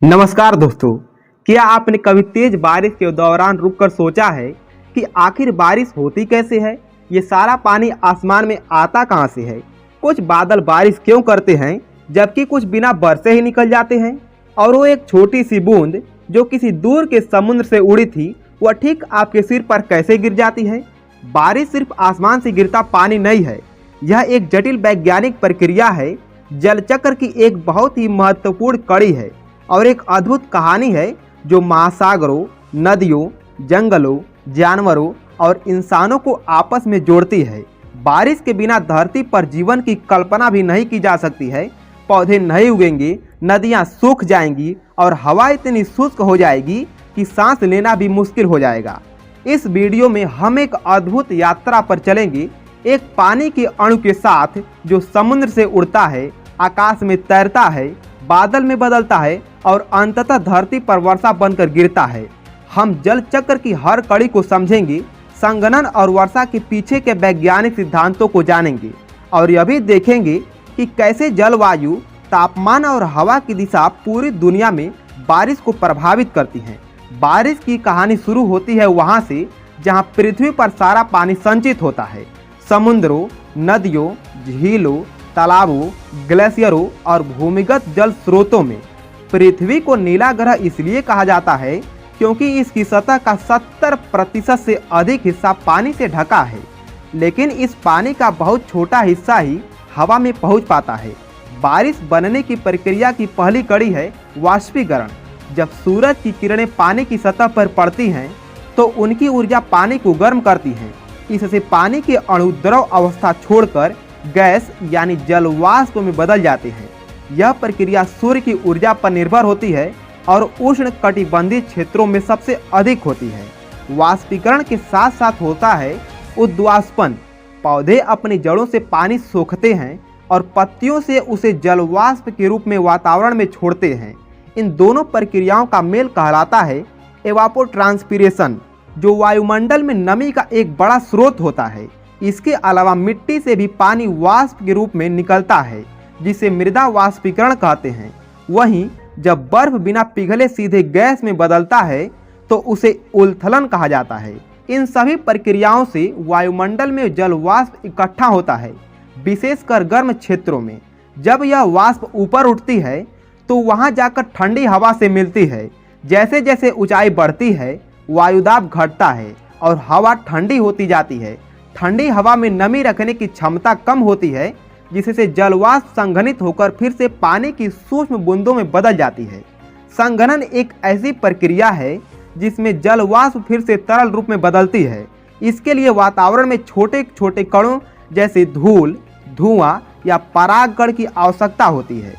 नमस्कार दोस्तों। क्या आपने कभी तेज बारिश के दौरान रुककर सोचा है कि आखिर बारिश होती कैसे है? ये सारा पानी आसमान में आता कहाँ से है? कुछ बादल बारिश क्यों करते हैं जबकि कुछ बिना बरसे ही निकल जाते हैं? और वो एक छोटी सी बूंद जो किसी दूर के समुद्र से उड़ी थी, वह ठीक आपके सिर पर कैसे गिर जाती है? बारिश सिर्फ आसमान से गिरता पानी नहीं है, यह एक जटिल वैज्ञानिक प्रक्रिया है। जल चक्र की एक बहुत ही महत्वपूर्ण कड़ी है और एक अद्भुत कहानी है जो महासागरों, नदियों, जंगलों, जानवरों और इंसानों को आपस में जोड़ती है। बारिश के बिना धरती पर जीवन की कल्पना भी नहीं की जा सकती है। पौधे नहीं उगेंगे, नदियां सूख जाएंगी और हवा इतनी शुष्क हो जाएगी कि सांस लेना भी मुश्किल हो जाएगा। इस वीडियो में हम एक अद्भुत यात्रा पर चलेंगे, एक पानी के अणु के साथ जो समुद्र से उड़ता है, आकाश में तैरता है, बादल में बदलता है और अंततः धरती पर वर्षा बनकर गिरता है। हम जल चक्र की हर कड़ी को समझेंगे, संघनन और वर्षा के पीछे के वैज्ञानिक सिद्धांतों को जानेंगे और यह भी देखेंगे कि कैसे जलवायु, तापमान और हवा की दिशा पूरी दुनिया में बारिश को प्रभावित करती है। बारिश की कहानी शुरू होती है वहाँ से जहाँ पृथ्वी पर सारा पानी संचित होता है। समुद्रों, नदियों, झीलों, तालाबों, ग्लेशियरों और भूमिगत जल स्रोतों में। पृथ्वी को नीला ग्रह इसलिए कहा जाता है क्योंकि इसकी सतह का 70% से अधिक हिस्सा पानी से ढका है, लेकिन इस पानी का बहुत छोटा हिस्सा ही हवा में पहुंच पाता है। बारिश बनने की प्रक्रिया की पहली कड़ी है वाष्पीकरण। जब सूरज की किरणें पानी की सतह पर पड़ती हैं तो उनकी ऊर्जा पानी को गर्म करती है। इससे पानी के अणु द्रव अवस्था छोड़कर गैस यानी जलवाष्प में बदल जाते हैं। यह प्रक्रिया सूर्य की ऊर्जा पर निर्भर होती है और उष्ण कटिबंधीय क्षेत्रों में सबसे अधिक होती है। वाष्पीकरण के साथ साथ होता है उद्वाष्पन। पौधे अपनी जड़ों से पानी सोखते हैं और पत्तियों से उसे जलवाष्प के रूप में वातावरण में छोड़ते हैं। इन दोनों प्रक्रियाओं का मेल कहलाता है एवापोट्रांसपिरेशन, जो वायुमंडल में नमी का एक बड़ा स्रोत होता है। इसके अलावा मिट्टी से भी पानी वाष्प के रूप में निकलता है, जिसे मृदा वाष्पीकरण कहते हैं। वहीं जब बर्फ बिना पिघले सीधे गैस में बदलता है तो उसे उलथलन कहा जाता है। इन सभी प्रक्रियाओं से वायुमंडल में जल वाष्प इकट्ठा होता है, विशेषकर गर्म क्षेत्रों में। जब यह वाष्प ऊपर उठती है तो वहां जाकर ठंडी हवा से मिलती है। जैसे जैसे ऊंचाई बढ़ती है, वायुदाब घटता है और हवा ठंडी होती जाती है। ठंडी हवा में नमी रखने की क्षमता कम होती है, जिससे जलवाष्प संघनित होकर फिर से पानी की सूक्ष्म बूंदों में बदल जाती है। संघनन एक ऐसी प्रक्रिया है जिसमें जलवाष्प फिर से तरल रूप में बदलती है। इसके लिए वातावरण में छोटे छोटे कणों जैसे धूल, धुआं या परागकण की आवश्यकता होती है।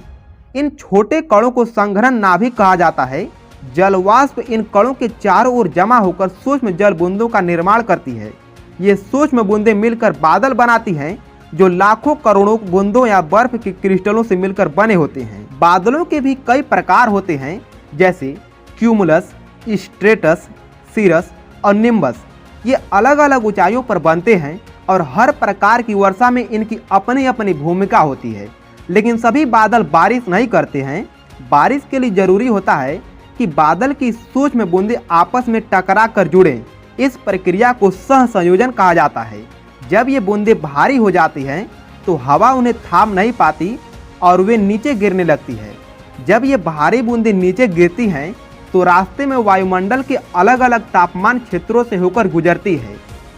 इन छोटे कणों को संघनन नाभिक कहा जाता है। जलवाष्प इन कणों के चारों ओर जमा होकर सूक्ष्म जल बूंदों का निर्माण करती है। ये सूक्ष्म बूंदें मिलकर बादल बनाती हैं, जो लाखों करोड़ों बूंदों या बर्फ के क्रिस्टलों से मिलकर बने होते हैं। बादलों के भी कई प्रकार होते हैं, जैसे क्यूमुलस, स्ट्रेटस, सीरस और निम्बस। ये अलग अलग ऊंचाइयों पर बनते हैं और हर प्रकार की वर्षा में इनकी अपनी अपनी भूमिका होती है। लेकिन सभी बादल बारिश नहीं करते हैं। बारिश के लिए जरूरी होता है कि बादल की सूक्ष्म बूंदें आपस में टकरा कर जुड़ें। इस प्रक्रिया को सहसंयोजन कहा जाता है। जब ये बूंदें भारी हो जाती हैं तो हवा उन्हें थाम नहीं पाती और वे नीचे गिरने लगती है। जब ये भारी बूंदें नीचे गिरती हैं तो रास्ते में वायुमंडल के अलग अलग तापमान क्षेत्रों से होकर गुजरती है।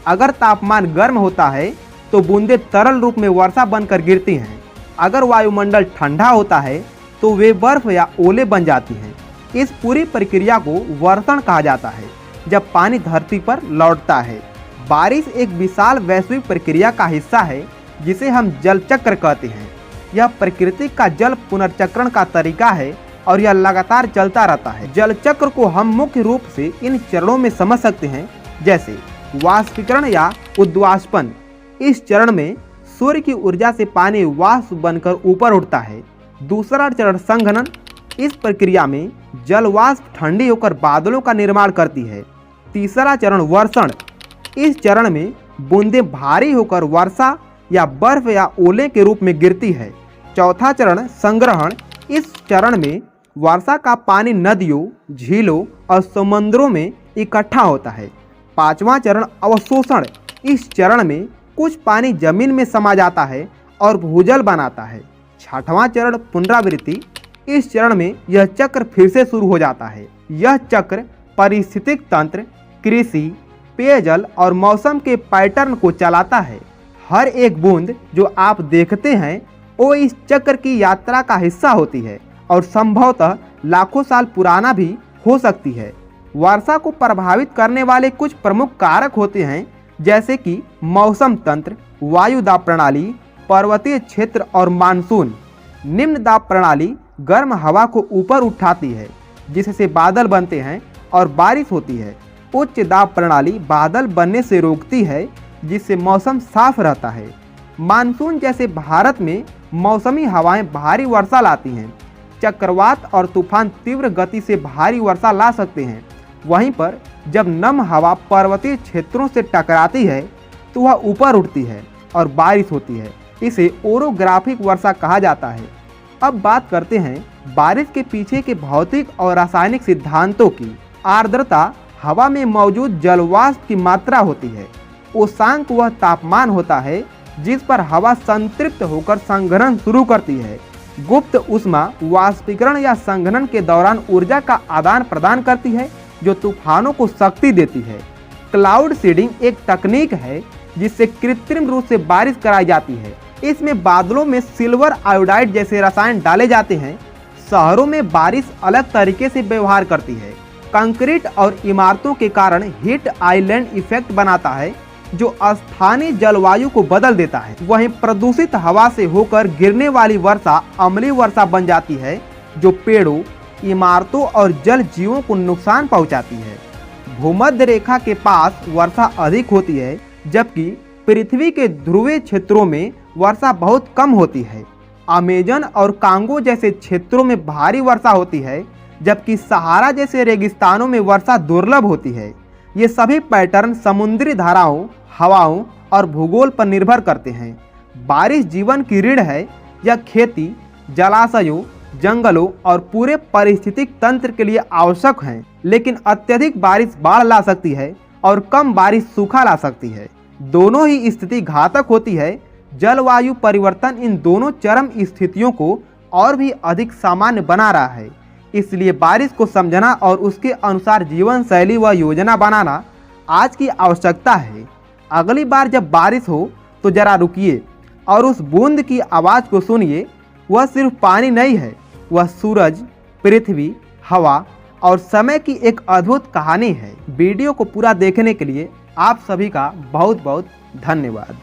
अगर तापमान गर्म होता है तो बूंदें तरल रूप में वर्षा बनकर गिरती हैं। अगर वायुमंडल ठंडा होता है तो वे बर्फ या ओले बन जाती हैं। इस पूरी प्रक्रिया को वर्षण कहा जाता है, जब पानी धरती पर लौटता है। बारिश एक विशाल वैश्विक प्रक्रिया का हिस्सा है जिसे हम जल चक्र कहते हैं। यह प्रकृति का जल पुनर्चक्रण का तरीका है और यह लगातार चलता रहता है। जल चक्र को हम मुख्य रूप से इन चरणों में समझ सकते हैं, जैसे वाष्पीकरण या उद्वाष्पन। इस चरण में सूर्य की ऊर्जा से पानी वाष्प बनकर ऊपर उठता है। दूसरा चरण संघनन। इस प्रक्रिया में जल वाष्प ठंडी होकर बादलों का निर्माण करती है। तीसरा चरण वर्षण। इस चरण में बूंदें भारी होकर वर्षा या बर्फ या ओले के रूप में गिरती है। चौथा चरण संग्रहण। इस चरण में वर्षा का पानी नदियों, झीलों और समुद्रों में इकट्ठा होता है। पांचवा चरण अवशोषण। इस चरण में कुछ पानी जमीन में समा जाता है और भूजल बनाता है। छठवां चरण पुनरावृत्ति। इस चरण में यह चक्र फिर से शुरू हो जाता है। यह चक्र पारिस्थितिक तंत्र, कृषि, पेयजल और मौसम के पैटर्न को चलाता है। हर एक बूंद जो आप देखते हैं वो इस चक्र की यात्रा का हिस्सा होती है और संभवतः लाखों साल पुराना भी हो सकती है। वर्षा को प्रभावित करने वाले कुछ प्रमुख कारक होते हैं, जैसे कि मौसम तंत्र, वायु दाब प्रणाली, पर्वतीय क्षेत्र और मानसून। निम्न दाब प्रणाली गर्म हवा को ऊपर उठाती है जिससे बादल बनते हैं और बारिश होती है। उच्च दाब प्रणाली बादल बनने से रोकती है जिससे मौसम साफ रहता है। मानसून जैसे भारत में मौसमी हवाएं भारी वर्षा लाती हैं। चक्रवात और तूफान तीव्र गति से भारी वर्षा ला सकते हैं। वहीं पर जब नम हवा पर्वतीय क्षेत्रों से टकराती है तो वह ऊपर उठती है और बारिश होती है। इसे ओरोग्राफिक वर्षा कहा जाता है। अब बात करते हैं बारिश के पीछे के भौतिक और रासायनिक सिद्धांतों की। आर्द्रता हवा में मौजूद जलवाष्प की मात्रा होती है। उष्मांक वह तापमान होता है जिस पर हवा संतृप्त होकर संघनन शुरू करती है। गुप्त ऊष्मा वाष्पीकरण या संघनन के दौरान ऊर्जा का आदान प्रदान करती है जो तूफानों को शक्ति देती है। क्लाउड सीडिंग एक तकनीक है जिससे कृत्रिम रूप से बारिश कराई जाती है। इसमें बादलों में सिल्वर आयोडाइड जैसे रसायन डाले जाते हैं। शहरों में बारिश अलग तरीके से व्यवहार करती है। कंक्रीट और इमारतों के कारण हीट आइलैंड इफेक्ट बनाता है जो स्थानीय जलवायु को बदल देता है। वहीं प्रदूषित हवा से होकर गिरने वाली वर्षा अम्लीय वर्षा बन जाती है जो पेड़ों, इमारतों और जल जीवों को नुकसान पहुंचाती है। भूमध्य रेखा के पास वर्षा अधिक होती है जबकि पृथ्वी के ध्रुवीय क्षेत्रों में वर्षा बहुत कम होती है। अमेजन और कांगो जैसे क्षेत्रों में भारी वर्षा होती है जबकि सहारा जैसे रेगिस्तानों में वर्षा दुर्लभ होती है। ये सभी पैटर्न समुद्री धाराओं, हवाओं और भूगोल पर निर्भर करते हैं। बारिश जीवन की रीढ़ है। यह खेती, जलाशयों, जंगलों और पूरे पारिस्थितिक तंत्र के लिए आवश्यक है। लेकिन अत्यधिक बारिश बाढ़ ला सकती है और कम बारिश सूखा ला सकती है। दोनों ही स्थिति घातक होती है। जलवायु परिवर्तन इन दोनों चरम स्थितियों को और भी अधिक सामान्य बना रहा है। इसलिए बारिश को समझना और उसके अनुसार जीवन शैली व योजना बनाना आज की आवश्यकता है। अगली बार जब बारिश हो तो जरा रुकिए और उस बूंद की आवाज़ को सुनिए। वह सिर्फ पानी नहीं है, वह सूरज, पृथ्वी, हवा और समय की एक अद्भुत कहानी है। वीडियो को पूरा देखने के लिए आप सभी का बहुत बहुत धन्यवाद।